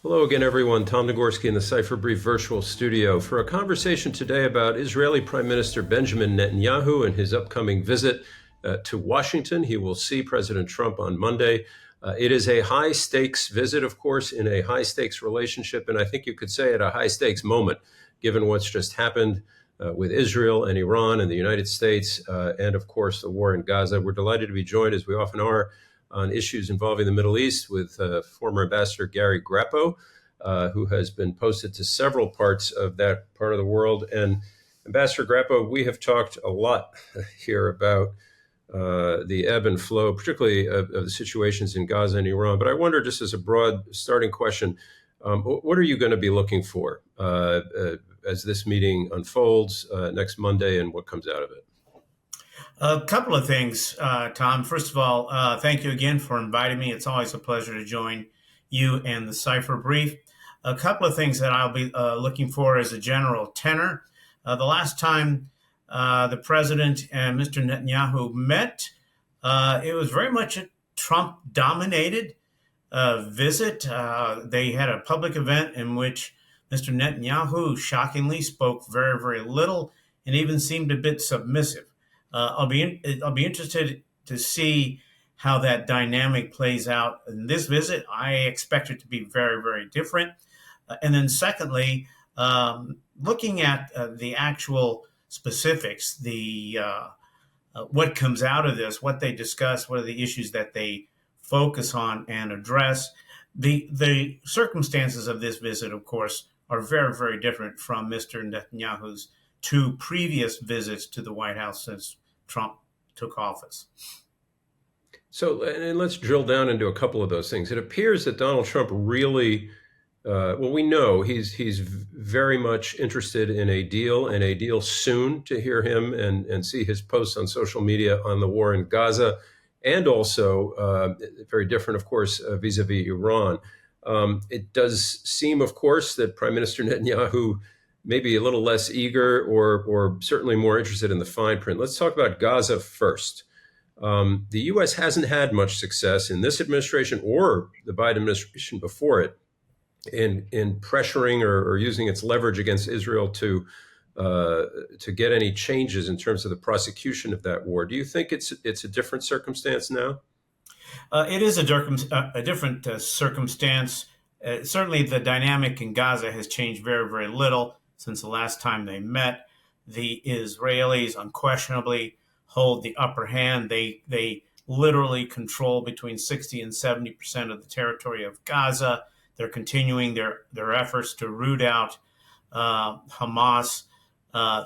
Hello again, everyone. Tom Nagorski in the Cipher Brief virtual studio for a conversation today about Israeli Prime Minister Benjamin Netanyahu and his upcoming visit to Washington. He will see President Trump on Monday. It is a high stakes visit, of course, in a high stakes relationship, and I think you could say at a high stakes moment, given what's just happened with Israel and Iran and the United States, and of course the war in Gaza. We're delighted to be joined, as we often are, on issues involving the Middle East with former Ambassador Gary Grappo, who has been posted to several parts of that part of the world. And Ambassador Grappo, we have talked a lot here about the ebb and flow, particularly of the situations in Gaza and Iran. But I wonder, just as a broad starting question, what are you going to be looking for as this meeting unfolds next Monday, and what comes out of it? A couple of things, Tom. First of all, thank you again for inviting me. It's always a pleasure to join you and the Cipher Brief. A couple of things that I'll be looking for as a general tenor. The last time the president and Mr. Netanyahu met, it was very much a Trump-dominated visit. They had a public event in which Mr. Netanyahu shockingly spoke very, very little and even seemed a bit submissive. I'll be interested to see how that dynamic plays out in this visit. I expect it to be very, very different. And then secondly, looking at the actual specifics, the what comes out of this, what they discuss, what are the issues that they focus on and address. The circumstances of this visit, of course, are very, very different from Mr. Netanyahu's two previous visits to the White House since Trump took office. So, and let's drill down into a couple of those things. It appears that Donald Trump really, we know he's very much interested in a deal, and a deal soon, to hear him and see his posts on social media on the war in Gaza, and also very different, of course, vis-a-vis Iran. It does seem, of course, that Prime Minister Netanyahu maybe a little less eager or certainly more interested in the fine print. Let's talk about Gaza first. The U.S. hasn't had much success in this administration or the Biden administration before it in pressuring or using its leverage against Israel to get any changes in terms of the prosecution of that war. Do you think it's a different circumstance now? It is a different circumstance. Certainly, the dynamic in Gaza has changed very, very little since the last time they met. The Israelis unquestionably hold the upper hand. They literally control between 60 and 70% of the territory of Gaza. They're continuing their efforts to root out Hamas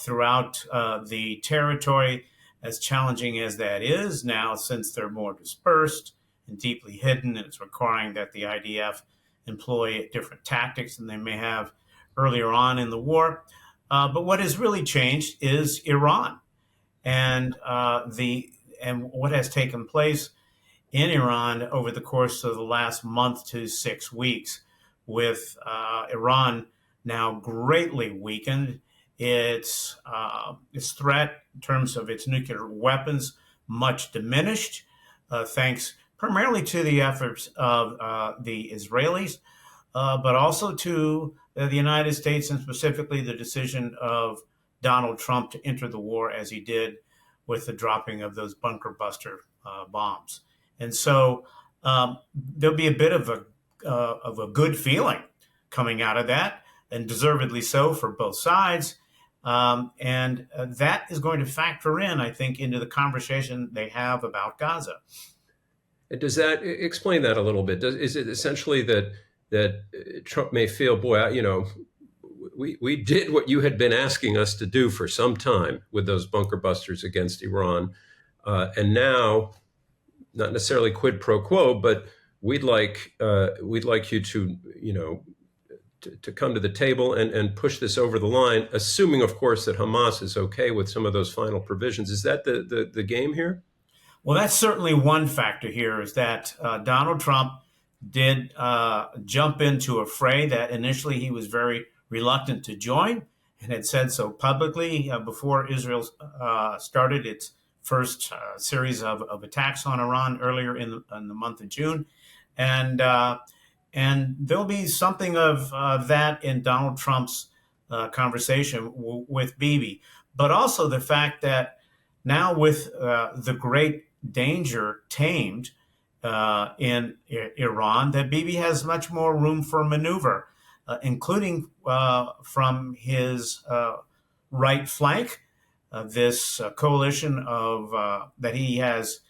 throughout the territory, as challenging as that is now, since they're more dispersed and deeply hidden, and it's requiring that the IDF employ different tactics than they may have earlier on in the war. But what has really changed is Iran and what has taken place in Iran over the course of the last month to 6 weeks, with Iran now greatly weakened. Its threat in terms of its nuclear weapons much diminished, thanks primarily to the efforts of the Israelis, but also to the United States, and specifically the decision of Donald Trump to enter the war as he did with the dropping of those bunker buster bombs. And so there'll be a bit of a good feeling coming out of that, and deservedly so for both sides. And that is going to factor in, I think, into the conversation they have about Gaza. Does that explain that a little bit? Is it essentially that Trump may feel, boy, we did what you had been asking us to do for some time with those bunker busters against Iran, and now, not necessarily quid pro quo, but we'd like you to to come to the table and push this over the line, assuming, of course, that Hamas is okay with some of those final provisions. Is that the game here? Well, that's certainly one factor here, is that Donald Trump did jump into a fray that initially he was very reluctant to join, and had said so publicly before Israel started its first series of attacks on Iran earlier in the month of June. And And there'll be something of that in Donald Trump's conversation with Bibi. But also the fact that now, with the great danger tamed in Iran, that Bibi has much more room for maneuver, including from his right flank. This coalition of that he has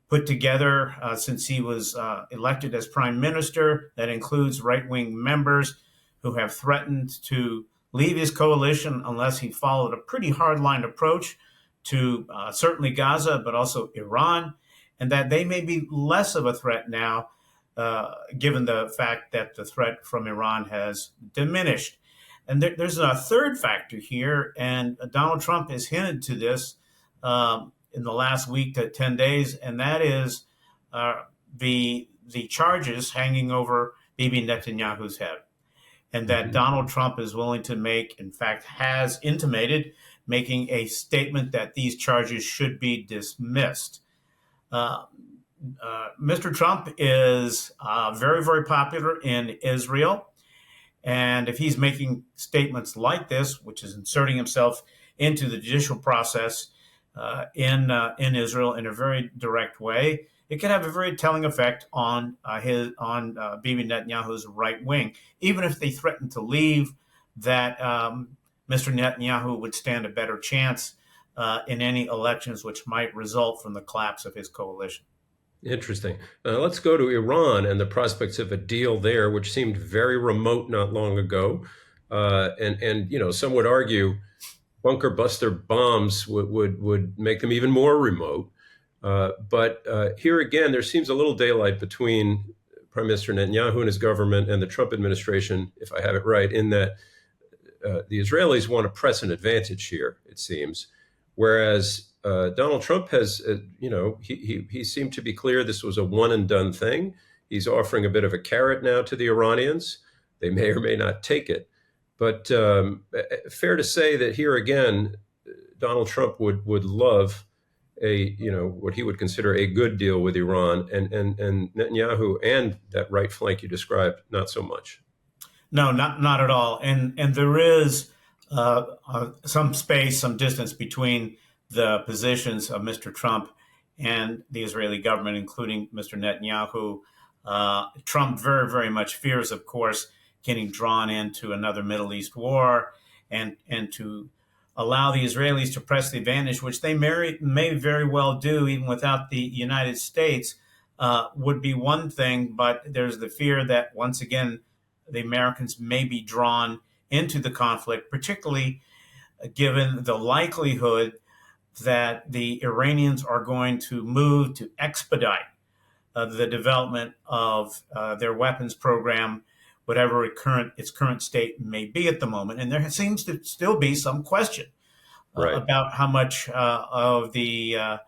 put together since he was elected as prime minister, that includes right-wing members who have threatened to leave his coalition unless he followed a pretty hardline approach to certainly Gaza, but also Iran, and that they may be less of a threat now, given the fact that the threat from Iran has diminished. And there's a third factor here, and Donald Trump has hinted to this in the last week to 10 days, and that is the charges hanging over Bibi Netanyahu's head. And that Donald Trump is willing to make, in fact, has intimated, making a statement that these charges should be dismissed. Mr. Trump is very, very popular in Israel. And if he's making statements like this, which is inserting himself into the judicial process in Israel in a very direct way, it could have a very telling effect on Bibi Netanyahu's right wing. Even if they threaten to leave, that Mr. Netanyahu would stand a better chance in any elections which might result from the collapse of his coalition. Interesting. Let's go to Iran and the prospects of a deal there, which seemed very remote not long ago. And some would argue bunker buster bombs would make them even more remote. But here again, there seems a little daylight between Prime Minister Netanyahu and his government and the Trump administration, if I have it right, in that the Israelis want to press an advantage here, it seems. Whereas Donald Trump has, he seemed to be clear this was a one and done thing. He's offering a bit of a carrot now to the Iranians. They may or may not take it. But fair to say that here again, Donald Trump would love what he would consider a good deal with Iran, and Netanyahu and that right flank you described, not so much. No, not at all. And there is some space, some distance between the positions of Mr. Trump and the Israeli government, including Mr. Netanyahu. Trump very, very much fears, of course, getting drawn into another Middle East war and to allow the Israelis to press the advantage, which they may very well do even without the United States, would be one thing. But there's the fear that, once again, the Americans may be drawn into the conflict, particularly given the likelihood that the Iranians are going to move to expedite the development of their weapons program, whatever its current state may be at the moment. And there seems to still be some question about how much of the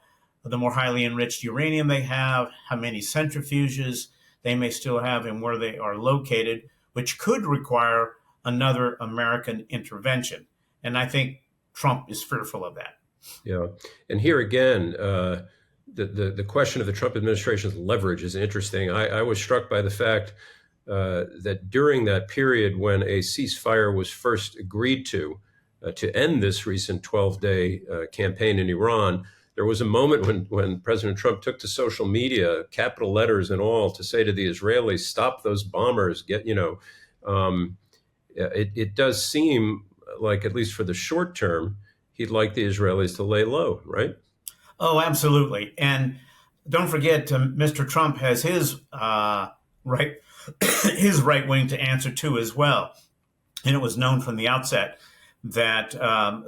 more highly enriched uranium they have, how many centrifuges they may still have, and where they are located, which could require another American intervention. And I think Trump is fearful of that. Yeah. And here again, the question of the Trump administration's leverage is interesting. I was struck by the fact that during that period when a ceasefire was first agreed to end this recent 12-day campaign in Iran, there was a moment when President Trump took to social media, capital letters and all, to say to the Israelis, stop those bombers, it does seem like, at least for the short term, he'd like the Israelis to lay low, right? Oh, absolutely. And don't forget, Mr. Trump has his his right wing to answer to as well. And it was known from the outset that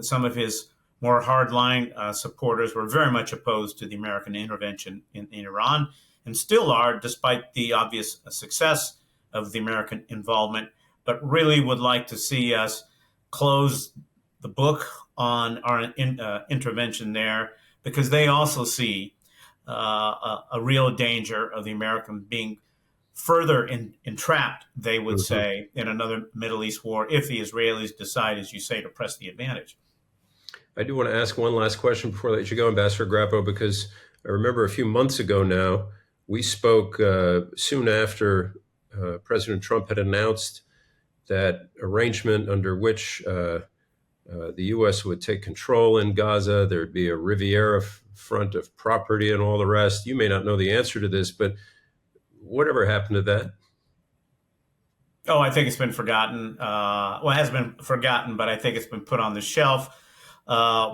some of his more hardline supporters were very much opposed to the American intervention in Iran, and still are, despite the obvious success of the American involvement, but really would like to see us close the book on our intervention there, because they also see a real danger of the American being further entrapped, they would say, in another Middle East war if the Israelis decide, as you say, to press the advantage. I do want to ask one last question before I let you go, Ambassador Grappo, because I remember a few months ago now, we spoke soon after President Trump had announced that arrangement under which the U.S. would take control in Gaza. There'd be a Riviera front of property and all the rest. You may not know the answer to this, but whatever happened to that? Oh, I think it's been forgotten. Well, it hasn't been forgotten, but I think it's been put on the shelf,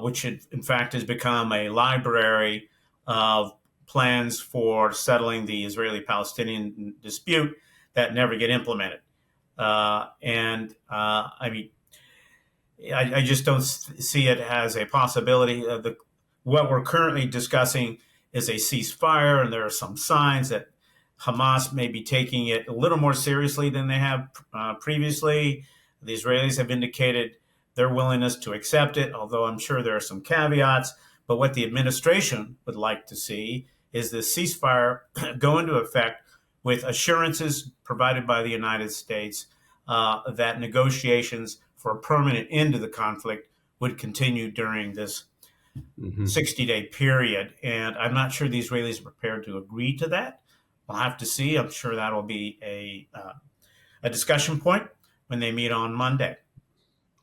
which in fact has become a library of plans for settling the Israeli-Palestinian dispute that never get implemented. I mean, I just don't see it as a possibility. What we're currently discussing is a ceasefire, and there are some signs that Hamas may be taking it a little more seriously than they have previously. The Israelis have indicated their willingness to accept it, although I'm sure there are some caveats. But what the administration would like to see is the ceasefire go into effect with assurances provided by the United States that negotiations for a permanent end to the conflict would continue during this 60-day period. And I'm not sure the Israelis are prepared to agree to that. We'll have to see. I'm sure that will be a discussion point when they meet on Monday.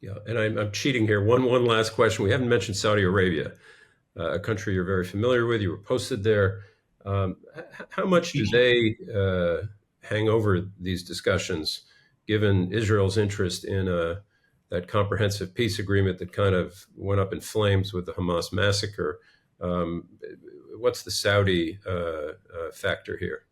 Yeah, and I'm cheating here. One last question. We haven't mentioned Saudi Arabia, a country you're very familiar with. You were posted there. How much do they hang over these discussions, given Israel's interest in that comprehensive peace agreement that kind of went up in flames with the Hamas massacre? What's the Saudi factor here?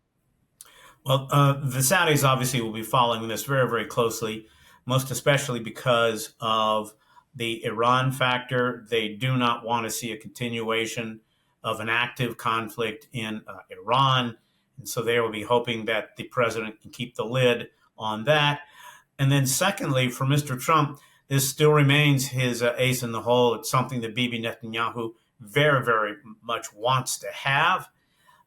Well, the Saudis obviously will be following this very, very closely, most especially because of the Iran factor. They do not want to see a continuation of an active conflict in Iran. And so they will be hoping that the president can keep the lid on that. And then secondly, for Mr. Trump, this still remains his ace in the hole. It's something that Bibi Netanyahu very, very much wants to have.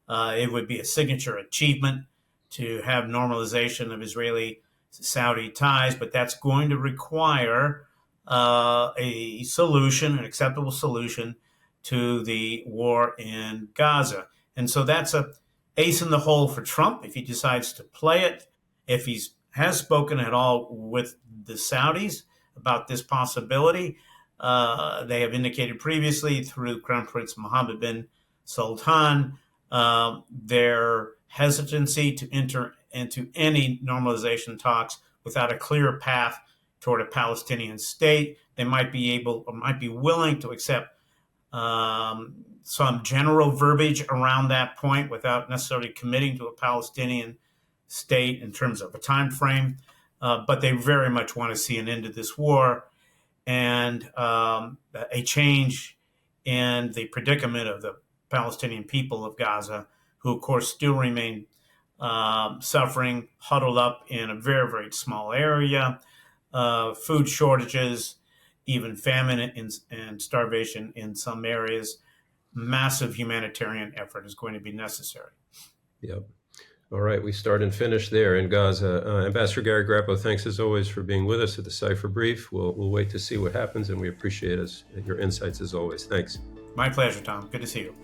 It would be a signature achievement to have normalization of Israeli-Saudi ties, but that's going to require a solution, an acceptable solution to the war in Gaza. And so that's a ace in the hole for Trump if he decides to play it. If he has spoken at all with the Saudis about this possibility, they have indicated previously through Crown Prince Mohammed bin Sultan their hesitancy to enter into any normalization talks without a clear path toward a Palestinian state. They might be able or might be willing to accept some general verbiage around that point without necessarily committing to a Palestinian state in terms of a time frame. But they very much want to see an end to this war and a change in the predicament of the Palestinian people of Gaza, who, of course, still remain suffering, huddled up in a very, very small area, food shortages, even famine and starvation in some areas. Massive humanitarian effort is going to be necessary. Yep. All right, we start and finish there in Gaza. Ambassador Gary Grappo, thanks as always for being with us at the Cipher Brief. We'll wait to see what happens, and we appreciate your insights as always. Thanks. My pleasure, Tom. Good to see you.